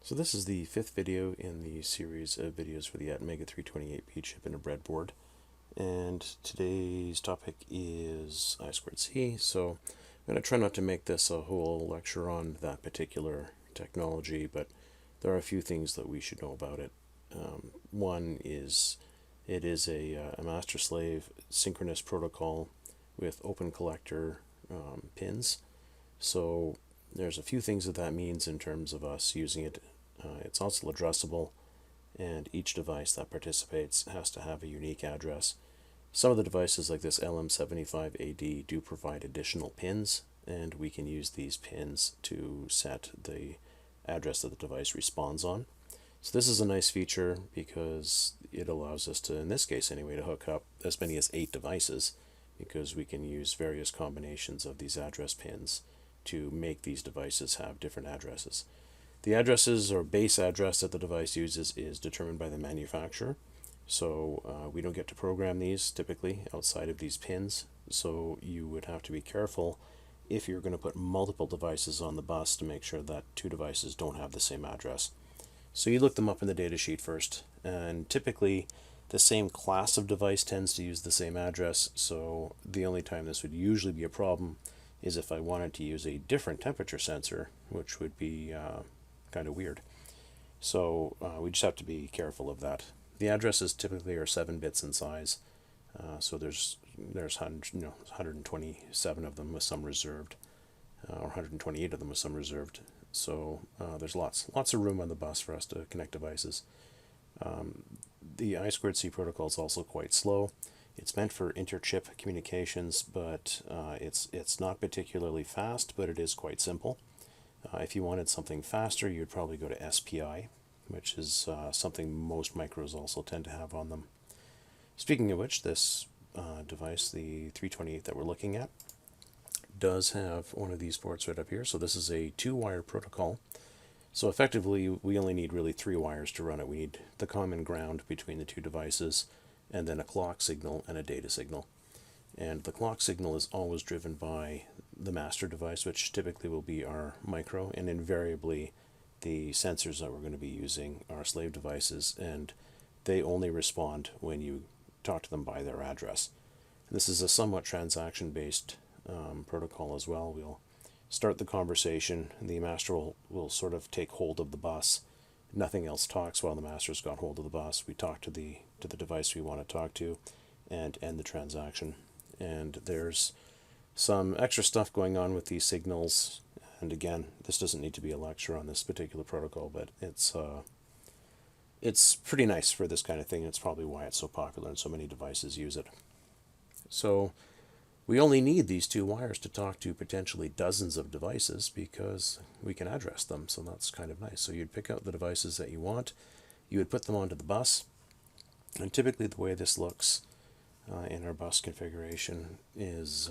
So this is the fifth video in the series of videos for the ATmega328P chip in a breadboard. And today's topic is I2C. So I'm going to try not to make this a whole lecture on that particular technology, but there are a few things that we should know about it. One is it is a master-slave synchronous protocol with open collector pins. So there's a few things that means in terms of us using it. It's also addressable, and each device that participates has to have a unique address. Some of the devices like this LM75AD do provide additional pins, and we can use these pins to set the address that the device responds on. So this is a nice feature because it allows us to, in this case anyway, to hook up as many as 8 devices, because we can use various combinations of these address pins to make these devices have different addresses. The addresses or base address that the device uses is determined by the manufacturer, so we don't get to program these typically outside of these pins, so you would have to be careful if you're going to put multiple devices on the bus to make sure that 2 devices don't have the same address. So you look them up in the datasheet first, and typically the same class of device tends to use the same address, so the only time this would usually be a problem is if I wanted to use a different temperature sensor, which would be kind of weird. So we just have to be careful of that. The addresses typically are 7 bits in size, so there's 127 of them with some reserved, or 128 of them with some reserved. So there's lots of room on the bus for us to connect devices. The I2C protocol is also quite slow. It's meant for inter-chip communications, but it's not particularly fast, but it is quite simple. If you wanted something faster, you'd probably go to SPI, which is something most micros also tend to have on them. Speaking of which, this device, the 328 that we're looking at, does have one of these ports right up here. So this is a 2-wire protocol. So effectively, we only need really 3 wires to run it. We need the common ground between the 2 devices, and then a clock signal and a data signal. And the clock signal is always driven by the master device, which typically will be our micro, and invariably the sensors that we're going to be using are slave devices, and they only respond when you talk to them by their address. This is a somewhat transaction-based protocol as well. We'll start the conversation, and the master will sort of take hold of the bus. Nothing else talks while the master's got hold of the bus. We talk to the device we want to talk to and end the transaction. And there's some extra stuff going on with these signals, and again, this doesn't need to be a lecture on this particular protocol, but it's pretty nice for this kind of thing. It's probably why it's so popular and so many devices use it. So we only need these 2 wires to talk to potentially dozens of devices because we can address them, so that's kind of nice. So you'd pick out the devices that you want, you would put them onto the bus, and typically the way this looks in our bus configuration is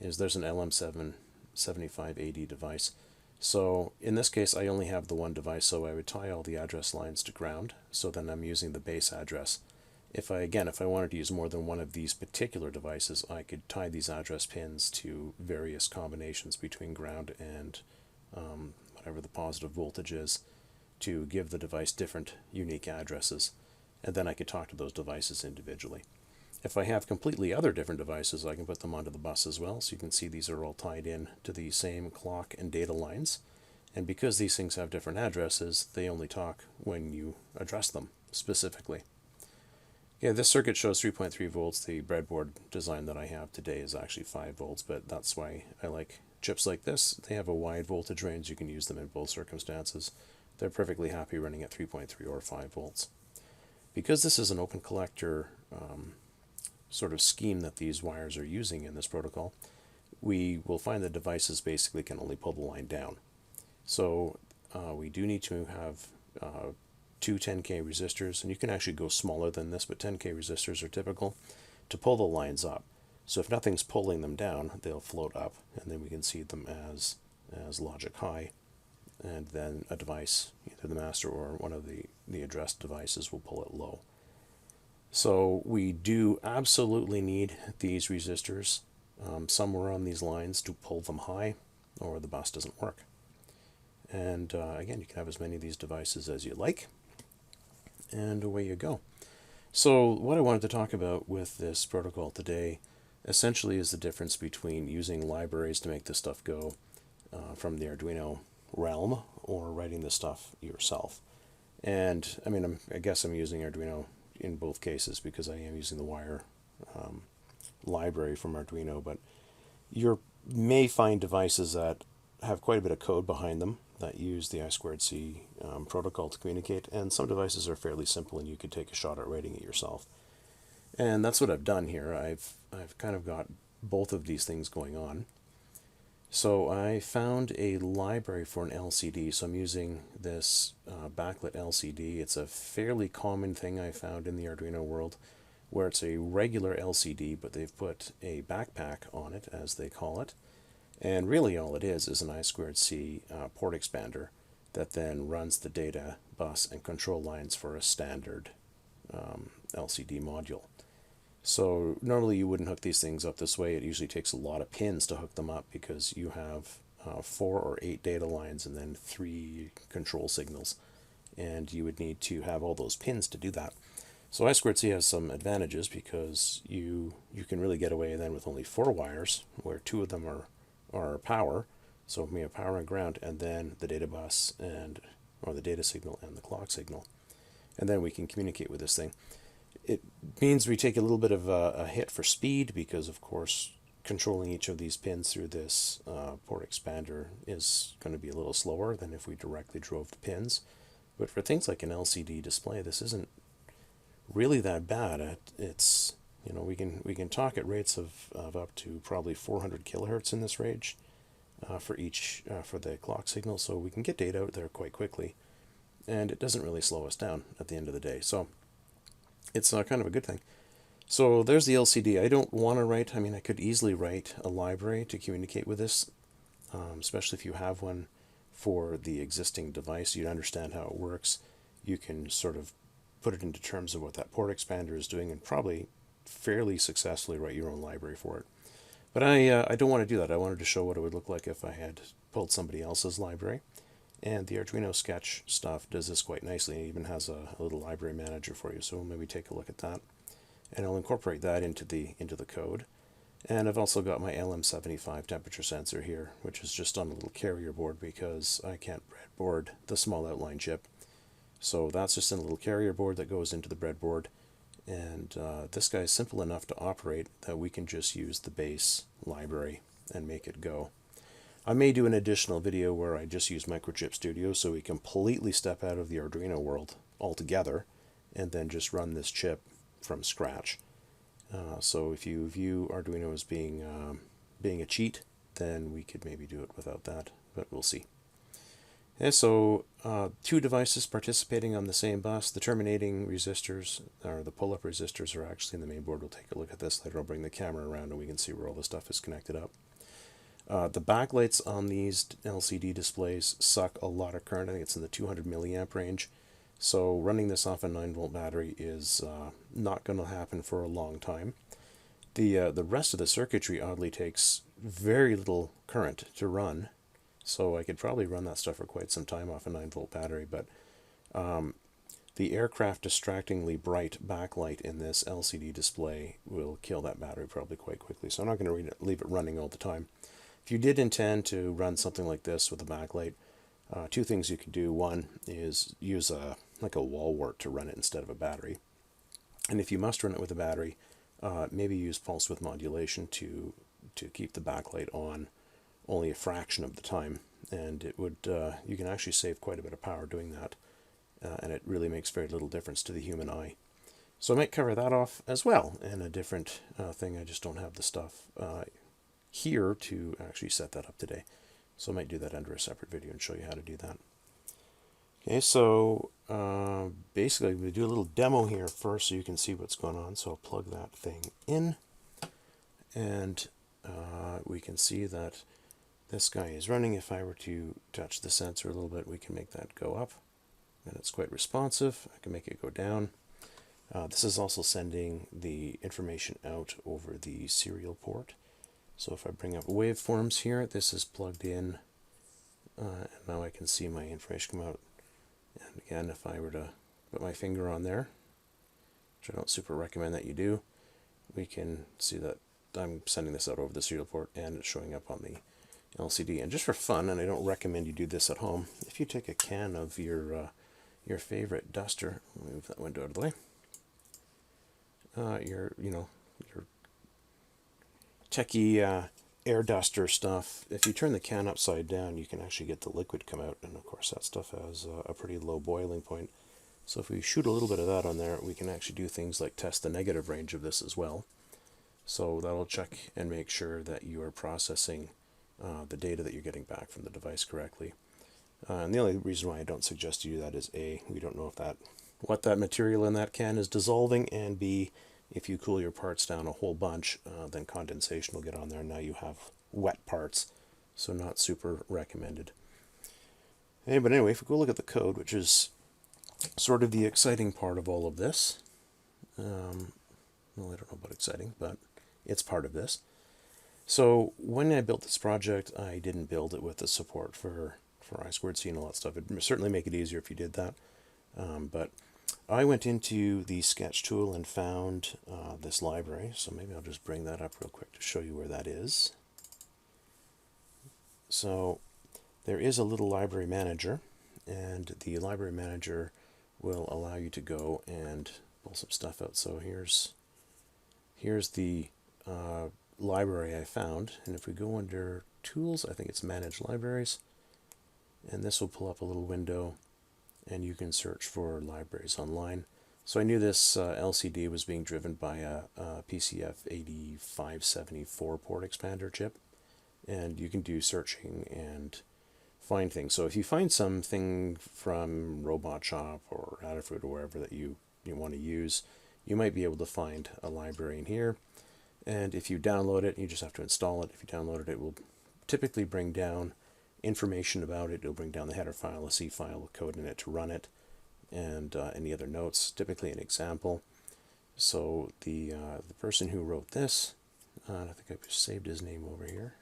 there's an LM75AD device. So in this case I only have the one device, so I would tie all the address lines to ground, so then I'm using the base address. If I wanted to use more than one of these particular devices, I could tie these address pins to various combinations between ground and whatever the positive voltage is to give the device different unique addresses, and then I could talk to those devices individually. If I have completely other different devices, I can put them onto the bus as well, so you can see these are all tied in to the same clock and data lines, and because these things have different addresses, they only talk when you address them specifically. Yeah, this circuit shows 3.3 volts. The breadboard design that I have today is actually 5 volts, but that's why I like chips like this. They have a wide voltage range. You can use them in both circumstances. They're perfectly happy running at 3.3 or 5 volts. Because this is an open collector sort of scheme that these wires are using in this protocol, we will find that devices basically can only pull the line down. So we do need to have 2 10K resistors, and you can actually go smaller than this, but 10K resistors are typical to pull the lines up. So if nothing's pulling them down, they'll float up, and then we can see them as logic high, and then a device, either the master or one of the addressed devices, will pull it low. So we do absolutely need these resistors somewhere on these lines to pull them high, or the bus doesn't work. And again, you can have as many of these devices as you like, and away you go. So what I wanted to talk about with this protocol today essentially is the difference between using libraries to make this stuff go from the Arduino realm or writing this stuff yourself. And I mean, I guess I'm using Arduino in both cases because I am using the wire library from Arduino, but you may find devices that have quite a bit of code behind them that use the I2C protocol to communicate, and some devices are fairly simple and you could take a shot at writing it yourself. And that's what I've done here. I've kind of got both of these things going on. So I found a library for an LCD, so I'm using this backlit LCD. It's a fairly common thing I found in the Arduino world, where it's a regular LCD, but they've put a backpack on it, as they call it. And really all it is an I2C port expander that then runs the data bus and control lines for a standard LCD module. So normally you wouldn't hook these things up this way. It usually takes a lot of pins to hook them up because you have 4 or 8 data lines and then 3 control signals. And you would need to have all those pins to do that. So I2C has some advantages because you can really get away then with only 4 wires, where 2 of them are power. So we have power and ground, and then the data bus or the data signal and the clock signal. And then we can communicate with this thing. It means we take a little bit of a hit for speed because, of course, controlling each of these pins through this port expander is going to be a little slower than if we directly drove the pins. But for things like an LCD display, this isn't really that bad. It's, you know, we can talk at rates of up to probably 400 kilohertz in this range for the clock signal, so we can get data out there quite quickly, and it doesn't really slow us down at the end of the day. So it's kind of a good thing. So there's the LCD. I don't want to write, I mean, I could easily write a library to communicate with this, especially if you have one for the existing device. You'd understand how it works. You can sort of put it into terms of what that port expander is doing and probably fairly successfully write your own library for it. But I don't want to do that. I wanted to show what it would look like if I had pulled somebody else's library. And the Arduino Sketch stuff does this quite nicely. It even has a little library manager for you, so maybe take a look at that. And I'll incorporate that into the code. And I've also got my LM75 temperature sensor here, which is just on a little carrier board because I can't breadboard the small outline chip. So that's just in a little carrier board that goes into the breadboard. And this guy is simple enough to operate that we can just use the base library and make it go. I may do an additional video where I just use Microchip Studio so we completely step out of the Arduino world altogether and then just run this chip from scratch. So if you view Arduino as being a cheat, then we could maybe do it without that, but we'll see. Okay, so 2 devices participating on the same bus. The terminating resistors, or the pull-up resistors, are actually in the main board. We'll take a look at this later. I'll bring the camera around and we can see where all the stuff is connected up. The backlights on these LCD displays suck a lot of current. I think it's in the 200 milliamp range. So running this off a 9-volt battery is not going to happen for a long time. The rest of the circuitry oddly takes very little current to run. So I could probably run that stuff for quite some time off a 9-volt battery. But the aircraft distractingly bright backlight in this LCD display will kill that battery probably quite quickly. So I'm not going to leave it running all the time. If you did intend to run something like this with a backlight, 2 things you could do. One is use like a wall wart to run it instead of a battery. And if you must run it with a battery, maybe use pulse width modulation to keep the backlight on only a fraction of the time. And it would you can actually save quite a bit of power doing that. And it really makes very little difference to the human eye. So I might cover that off as well in a different thing. I just don't have the stuff here to actually set that up today. So I might do that under a separate video and show you how to do that. Okay, so basically we do a little demo here first so you can see what's going on. So I'll plug that thing in, and we can see that this guy is running. If I were to touch the sensor a little bit, we can make that go up, and it's quite responsive. I can make it go down. This is also sending the information out over the serial port. So if I bring up waveforms here, this is plugged in and now I can see my information come out. And again, if I were to put my finger on there, which I don't super recommend that you do, we can see that I'm sending this out over the serial port and it's showing up on the LCD. And just for fun, and I don't recommend you do this at home, if you take a can of your favorite duster, move that window out of the way, your techie air duster stuff, if you turn the can upside down, you can actually get the liquid come out, and of course that stuff has a pretty low boiling point. So if we shoot a little bit of that on there, we can actually do things like test the negative range of this as well. So that'll check and make sure that you are processing the data that you're getting back from the device correctly. And the only reason why I don't suggest you do that is A, we don't know if what that material in that can is dissolving, and B, if you cool your parts down a whole bunch, then condensation will get on there, and now you have wet parts, so not super recommended. Hey, but anyway, if we go look at the code, which is sort of the exciting part of all of this, well, I don't know about exciting, but it's part of this. So when I built this project, I didn't build it with the support for I2C and all that stuff. It'd certainly make it easier if you did that. But I went into the sketch tool and found this library. So maybe I'll just bring that up real quick to show you where that is. So there is a little library manager, and the library manager will allow you to go and pull some stuff out. So here's the library I found, and if we go under Tools, I think it's Manage Libraries, and this will pull up a little window, and you can search for libraries online. So I knew this LCD was being driven by a PCF8574 port expander chip, and you can do searching and find things. So if you find something from Robot Shop or Adafruit or wherever that you want to use, you might be able to find a library in here. And if you download it, you just have to install it. If you download it, it will typically bring down information about it. It'll bring down the header file, a C file with code in it to run it, and any other notes, typically an example. So the person who wrote this, I think I saved his name over here.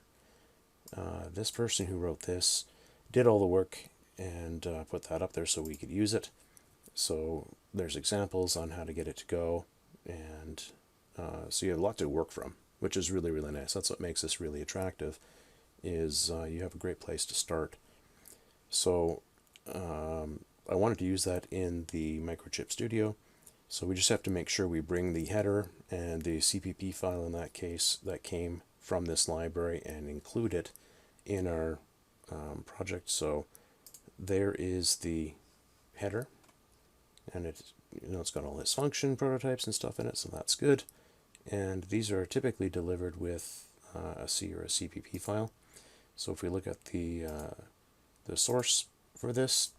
This person who wrote this did all the work and put that up there so we could use it. So there's examples on how to get it to go, and so you have a lot to work from, which is really, really nice. That's what makes this really attractive, is you have a great place to start. So I wanted to use that in the Microchip Studio, so we just have to make sure we bring the header and the CPP file in that case that came from this library and include it in our project. So there is the header, and it's got all this function prototypes and stuff in it, so that's good. And these are typically delivered with a C or a CPP file. So if we look at the source for this,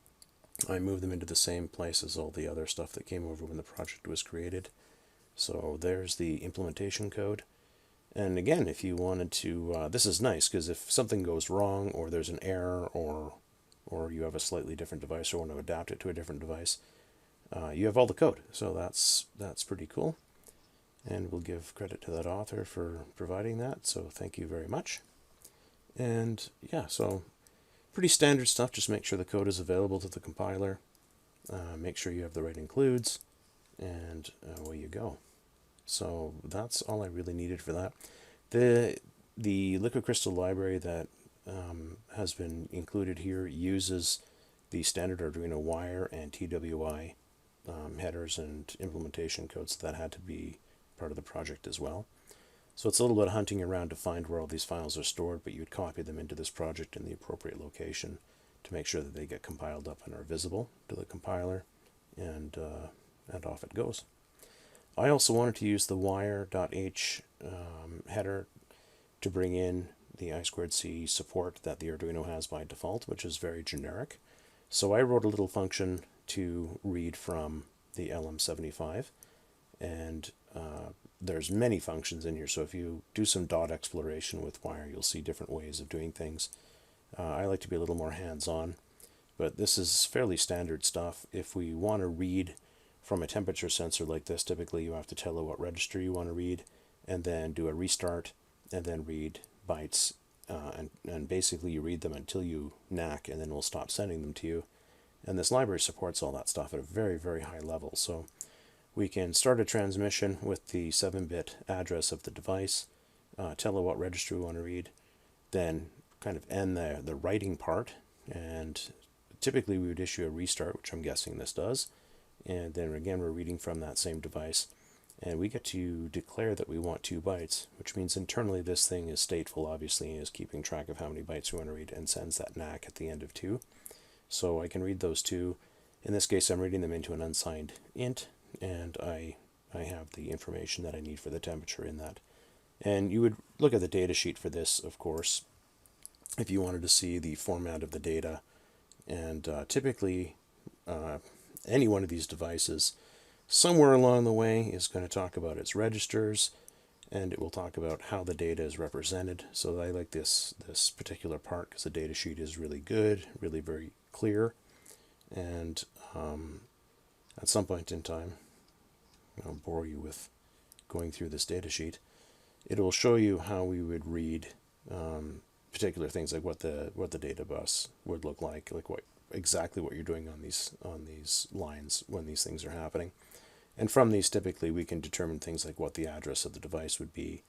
I moved them into the same place as all the other stuff that came over when the project was created. So there's the implementation code. And again, if you wanted to, this is nice because if something goes wrong, or there's an error, or you have a slightly different device or want to adapt it to a different device, you have all the code. So that's pretty cool. And we'll give credit to that author for providing that. So thank you very much. And yeah, so pretty standard stuff. Just make sure the code is available to the compiler. Make sure you have the right includes, and away you go. So that's all I really needed for that. The Liquid Crystal library that has been included here uses the standard Arduino wire and TWI headers and implementation codes, so that had to be part of the project as well. So it's a little bit of hunting around to find where all these files are stored, but you'd copy them into this project in the appropriate location to make sure that they get compiled up and are visible to the compiler, and off it goes. I also wanted to use the wire.h header to bring in the I2C support that the Arduino has by default, which is very generic. So I wrote a little function to read from the LM75, and there's many functions in here, so if you do some dot exploration with wire, you'll see different ways of doing things. I like to be a little more hands-on, but this is fairly standard stuff. If we want to read from a temperature sensor like this, typically you have to tell it what register you want to read, and then do a restart, and then read bytes and basically you read them until you knack, and then we'll stop sending them to you. And this library supports all that stuff at a very, very high level. So we can start a transmission with the 7-bit address of the device, tell it what register we want to read, then kind of end the writing part, and typically we would issue a restart, which I'm guessing this does, and then again we're reading from that same device, and we get to declare that we want 2 bytes, which means internally this thing is stateful, obviously, and is keeping track of how many bytes we want to read, and sends that knack at the end of 2. So I can read those 2. In this case, I'm reading them into an unsigned int, and I have the information that I need for the temperature in that. And you would look at the data sheet for this, of course, if you wanted to see the format of the data. And typically, any one of these devices, somewhere along the way, is going to talk about its registers, and it will talk about how the data is represented. So I like this particular part because the data sheet is really good, really very clear. And at some point in time, I won't bore you with going through this data sheet. It will show you how we would read particular things, like what the data bus would look like exactly what you're doing on these lines when these things are happening. And from these, typically, we can determine things like what the address of the device would be,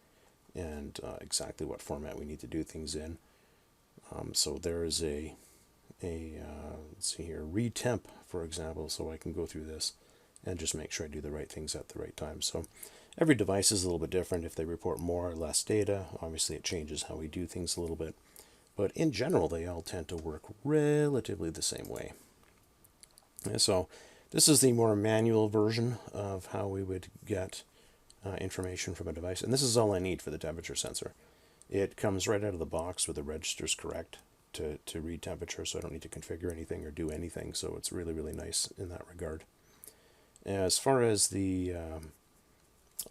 and exactly what format we need to do things in. So there is let's see here, read temp, for example, so I can go through this and just make sure I do the right things at the right time. So every device is a little bit different. If they report more or less data, obviously it changes how we do things a little bit. But in general, they all tend to work relatively the same way. And so this is the more manual version of how we would get information from a device. And this is all I need for the temperature sensor. It comes right out of the box with the registers correct to read temperature, so I don't need to configure anything or do anything. So it's really, really nice in that regard. As far as the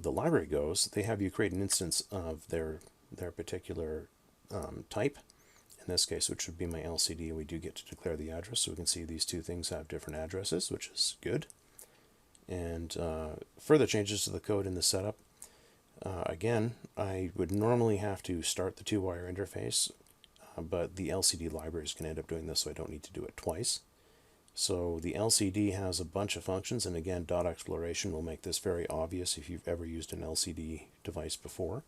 library goes, they have you create an instance of their particular type. In this case, which would be my LCD, we do get to declare the address, so we can see these 2 things have different addresses, which is good. And further changes to the code in the setup. Again, I would normally have to start the 2-wire interface, but the LCD libraries can end up doing this, so I don't need to do it twice. So the LCD has a bunch of functions, and again, dot exploration will make this very obvious if you've ever used an LCD device before.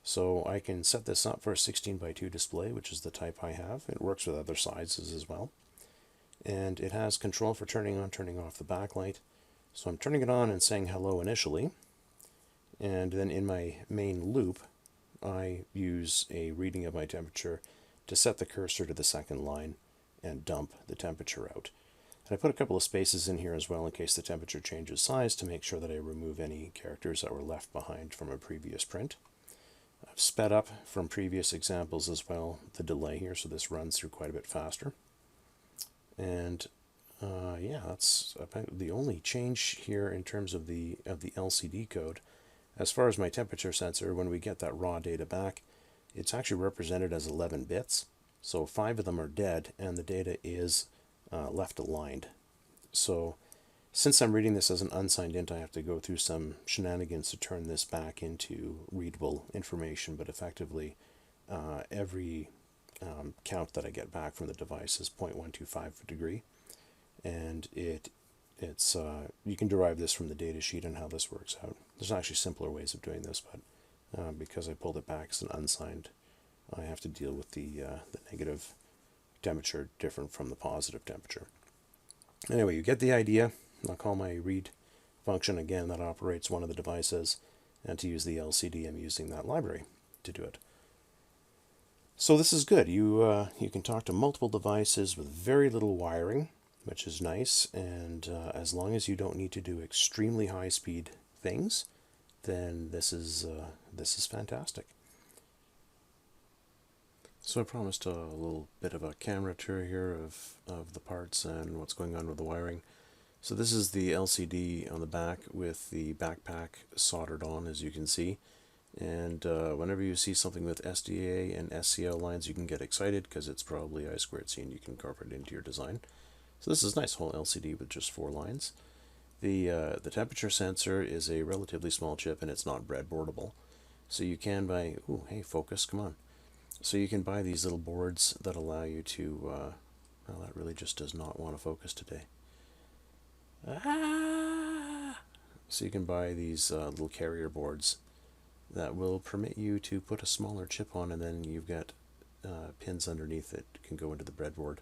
So I can set this up for a 16:2 display, which is the type I have. It works with other sizes as well. And it has control for turning on, turning off the backlight. So I'm turning it on and saying hello initially. And then in my main loop, I use a reading of my temperature to set the cursor to the second line and dump the temperature out. And I put a couple of spaces in here as well in case the temperature changes size to make sure that I remove any characters that were left behind from a previous print. I've sped up from previous examples as well the delay here, so this runs through quite a bit faster. And yeah, that's about the only change here in terms of the LCD code. As far as my temperature sensor, when we get that raw data back, it's actually represented as 11 bits. So 5 of them are dead, and the data is left aligned. So since I'm reading this as an unsigned int, I have to go through some shenanigans to turn this back into readable information, but effectively every count that I get back from the device is 0.125 degree, and it's you can derive this from the data sheet and how this works out. There's actually simpler ways of doing this, but because I pulled it back as an unsigned, I have to deal with the negative temperature different from the positive temperature. Anyway, you get the idea. I'll call my read function again that operates one of the devices, and to use the LCD, I'm using that library to do it. So this is good. You can talk to multiple devices with very little wiring, which is nice, and as long as you don't need to do extremely high-speed things, then this is fantastic. So I promised a little bit of a camera tour here of the parts and what's going on with the wiring. So this is the LCD on the back with the backpack soldered on, as you can see. And whenever you see something with SDA and SCL lines, you can get excited because it's probably I2C and you can incorporate it into your design. So this is a nice whole LCD with just 4 lines. The temperature sensor is a relatively small chip and it's not breadboardable. So you can ooh, hey, focus, come on. So you can buy these little boards that allow you to, well, that really just does not want to focus today. So you can buy these little carrier boards that will permit you to put a smaller chip on, and then you've got pins underneath that can go into the breadboard.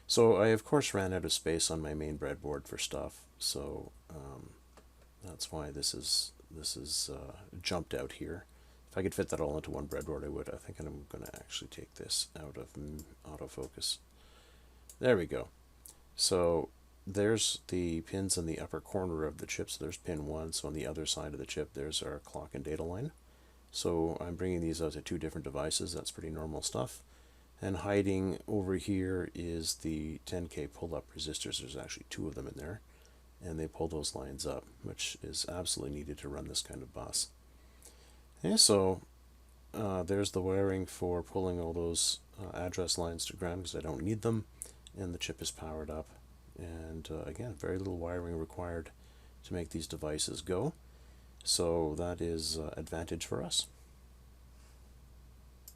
So I of course ran out of space on my main breadboard for stuff, so that's why this is jumped out here. If I could fit that all into one breadboard, I would. I think I'm going to actually take this out of autofocus. There we go. So there's the pins in the upper corner of the chip. So there's pin 1. So on the other side of the chip, there's our clock and data line. So I'm bringing these out to 2 different devices. That's pretty normal stuff. And hiding over here is the 10K pull-up resistors. There's actually 2 of them in there. And they pull those lines up, which is absolutely needed to run this kind of bus. Yeah, so there's the wiring for pulling all those address lines to ground because I don't need them. And the chip is powered up. And again, very little wiring required to make these devices go. So that is advantage for us.